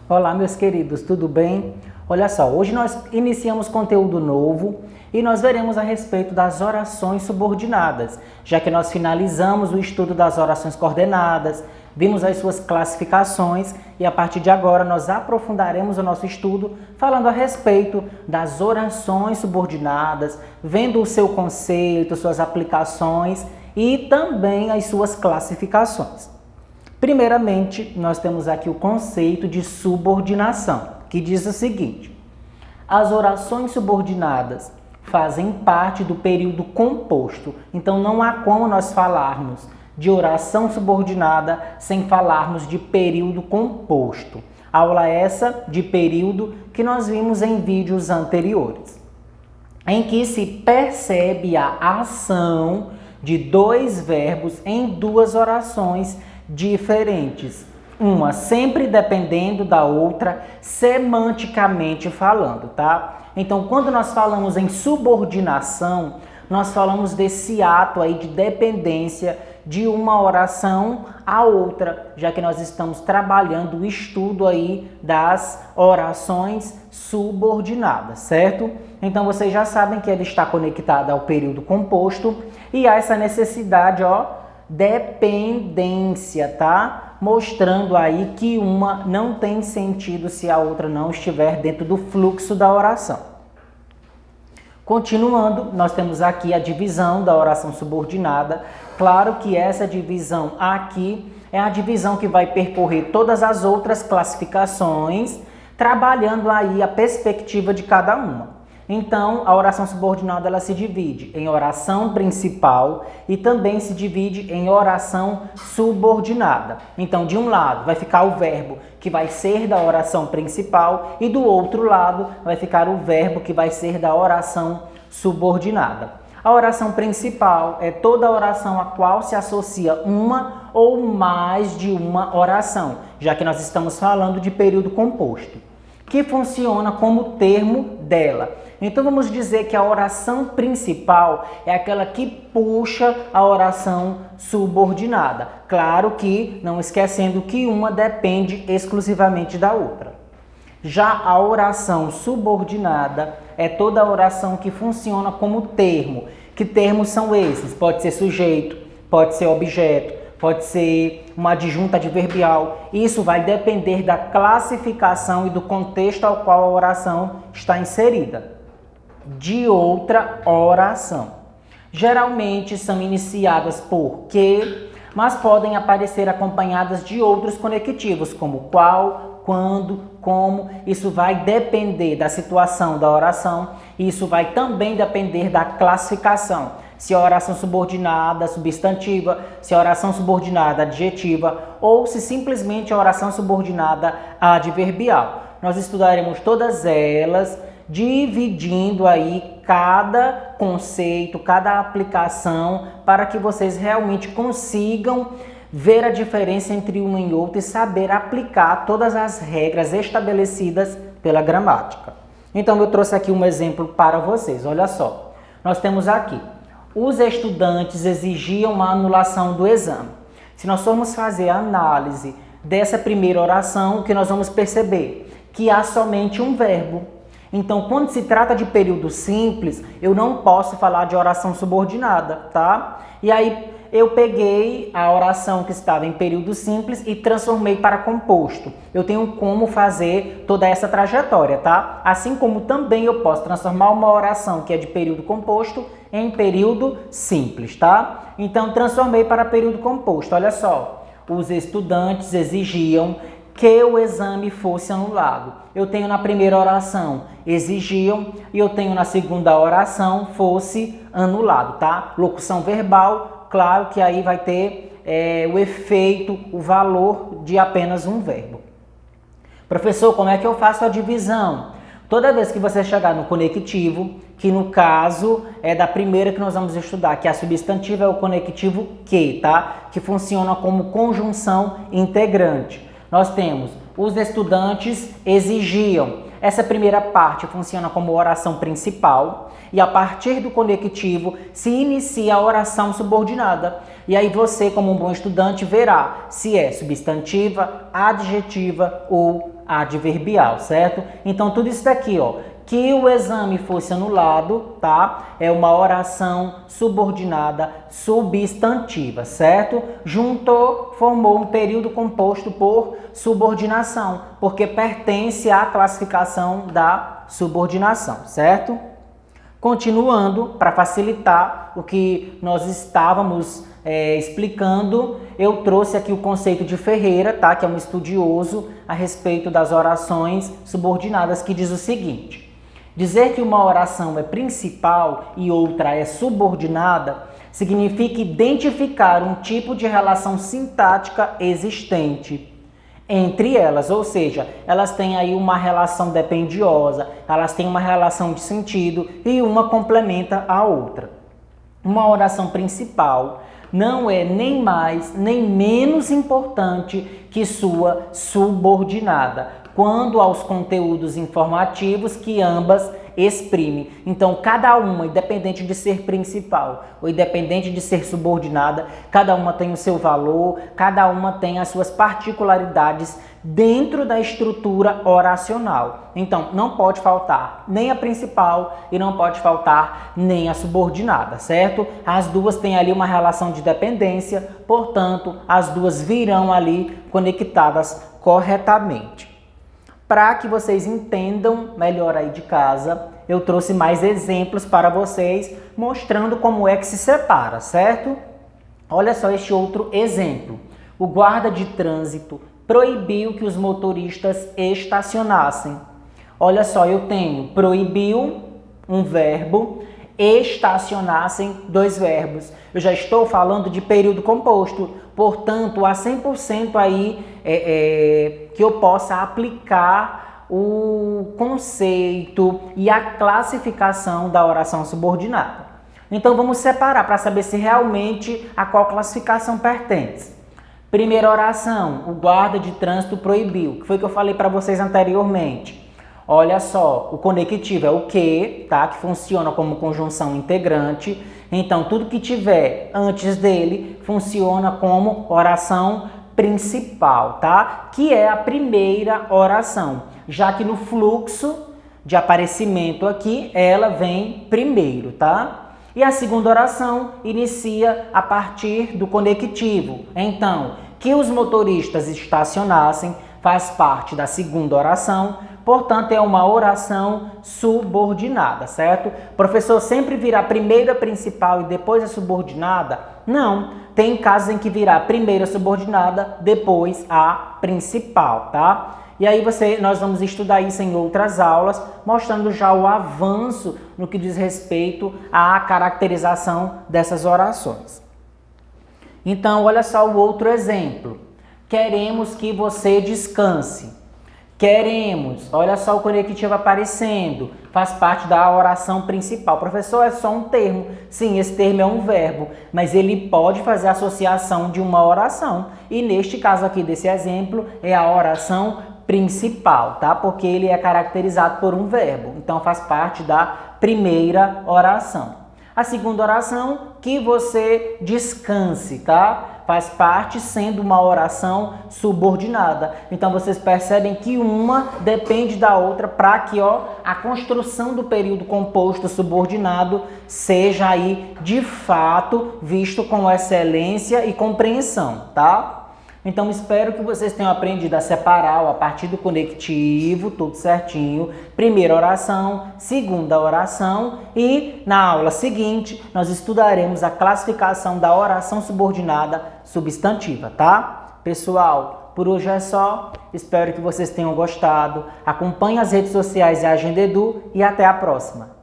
Olá, meus queridos, tudo bem? Olha só, hoje nós iniciamos conteúdo novo e nós veremos a respeito das orações subordinadas, já que nós finalizamos o estudo das orações coordenadas, vimos as suas classificações e a partir de agora nós aprofundaremos o nosso estudo falando a respeito das orações subordinadas, vendo o seu conceito, suas aplicações e também as suas classificações. Primeiramente, nós temos aqui o conceito de subordinação, que diz o seguinte: as orações subordinadas fazem parte do período composto. Então, não há como nós falarmos de oração subordinada sem falarmos de período composto. Aula essa de período que nós vimos em vídeos anteriores, em que se percebe a ação de dois verbos em duas orações diferentes, uma sempre dependendo da outra, semanticamente falando, tá? Então, quando nós falamos em subordinação, nós falamos desse ato aí de dependência de uma oração à outra, já que nós estamos trabalhando o estudo aí das orações subordinadas, certo? Então, vocês já sabem que ela está conectada ao período composto e há essa necessidade, dependência, tá? Mostrando aí que uma não tem sentido se a outra não estiver dentro do fluxo da oração. Continuando, nós temos aqui a divisão da oração subordinada. Claro que essa divisão aqui é a divisão que vai percorrer todas as outras classificações, trabalhando aí a perspectiva de cada uma. Então, a oração subordinada ela se divide em oração principal e também se divide em oração subordinada. Então, de um lado vai ficar o verbo que vai ser da oração principal e do outro lado vai ficar o verbo que vai ser da oração subordinada. A oração principal é toda a oração a qual se associa uma ou mais de uma oração, já que nós estamos falando de período composto, que funciona como termo dela. Então vamos dizer que a oração principal é aquela que puxa a oração subordinada. Claro que não esquecendo que uma depende exclusivamente da outra. Já a oração subordinada é toda a oração que funciona como termo. Que termos são esses? Pode ser sujeito, pode ser objeto, pode ser uma adjunta adverbial. Isso vai depender da classificação e do contexto ao qual a oração está inserida. De outra oração. Geralmente são iniciadas por que, mas podem aparecer acompanhadas de outros conectivos, como qual, quando, como. Isso vai depender da situação da oração. Isso vai também depender da classificação. Se a oração subordinada substantiva, se a oração subordinada adjetiva ou se simplesmente a oração subordinada adverbial. Nós estudaremos todas elas, dividindo aí cada conceito, cada aplicação, para que vocês realmente consigam ver a diferença entre uma e outra e saber aplicar todas as regras estabelecidas pela gramática. Então eu trouxe aqui um exemplo para vocês, olha só. Nós temos aqui: os estudantes exigiam a anulação do exame. Se nós formos fazer a análise dessa primeira oração, o que nós vamos perceber? Que há somente um verbo. Então, quando se trata de período simples, eu não posso falar de oração subordinada, tá? E aí, eu peguei a oração que estava em período simples e transformei para composto. Eu tenho como fazer toda essa trajetória, tá? Assim como também eu posso transformar uma oração que é de período composto em período simples, tá? Então, transformei para período composto. Olha só, os estudantes exigiam que o exame fosse anulado. Eu tenho na primeira oração exigiam e eu tenho na segunda oração fosse anulado, tá? Locução verbal, claro que aí vai ter o efeito, o valor de apenas um verbo. Professor, como é que eu faço a divisão? Toda vez que você chegar no conectivo, que no caso é da primeira que nós vamos estudar, que a substantiva é o conectivo que, tá? Que funciona como conjunção integrante. Nós temos os estudantes exigiam. essa primeira parte funciona como oração principal e a partir do conectivo se inicia a oração subordinada. E aí você, como um bom estudante, verá se é substantiva, adjetiva ou adverbial, certo? Então tudo isso daqui, ó, que o exame fosse anulado, tá? É uma oração subordinada substantiva, certo? Juntou, formou um período composto por subordinação, porque pertence à classificação da subordinação, certo? Continuando, para facilitar o que nós estávamos explicando, eu trouxe aqui o conceito de Ferreira, tá? Que é um estudioso a respeito das orações subordinadas, que diz o seguinte: dizer que uma oração é principal e outra é subordinada significa identificar um tipo de relação sintática existente entre elas, ou seja, elas têm aí uma relação dependiosa, elas têm uma relação de sentido e uma complementa a outra. Uma oração principal não é nem mais nem menos importante que sua subordinada, quando aos conteúdos informativos que ambas exprimem. Então, cada uma, independente de ser principal ou independente de ser subordinada, cada uma tem o seu valor, cada uma tem as suas particularidades dentro da estrutura oracional. Então, não pode faltar nem a principal e não pode faltar nem a subordinada, certo? As duas têm ali uma relação de dependência, portanto, as duas virão ali conectadas corretamente. Para que vocês entendam melhor aí de casa, eu trouxe mais exemplos para vocês, mostrando como é que se separa, certo? Olha só este outro exemplo. O guarda de trânsito proibiu que os motoristas estacionassem. Olha só, eu tenho proibiu, um verbo, estacionassem, dois verbos. Eu já estou falando de período composto, portanto, há 100% aí que eu possa aplicar o conceito e a classificação da oração subordinada. Então, vamos separar para saber se realmente a qual classificação pertence. Primeira oração, o guarda de trânsito proibiu, que foi o que eu falei para vocês anteriormente. Olha só, o conectivo é o que, tá? Que funciona como conjunção integrante. Então, tudo que tiver antes dele funciona como oração principal, tá? Que é a primeira oração, já que no fluxo de aparecimento aqui, ela vem primeiro, tá? E a segunda oração inicia a partir do conectivo. Então, que os motoristas estacionassem faz parte da segunda oração, portanto, é uma oração subordinada, certo? Professor, sempre virá primeiro a principal e depois a subordinada? Não, tem casos em que virá primeiro a subordinada, depois a principal, tá? E aí nós vamos estudar isso em outras aulas, mostrando já o avanço no que diz respeito à caracterização dessas orações. Então, olha só o outro exemplo. Queremos que você descanse. Queremos, olha só o conectivo aparecendo, faz parte da oração principal. Professor, é só um termo. Sim, esse termo é um verbo, mas ele pode fazer associação de uma oração. E neste caso aqui desse exemplo, é a oração principal, tá? Porque ele é caracterizado por um verbo, então faz parte da primeira oração. A segunda oração, que você descanse, tá? Faz parte sendo uma oração subordinada. Então vocês percebem que uma depende da outra para que a construção do período composto subordinado seja aí de fato visto com excelência e compreensão, tá? Então, espero que vocês tenham aprendido a separar a partir do conectivo, tudo certinho. Primeira oração, segunda oração e na aula seguinte nós estudaremos a classificação da oração subordinada substantiva, tá? Pessoal, por hoje é só. Espero que vocês tenham gostado. Acompanhe as redes sociais e a Agenda Edu e até a próxima.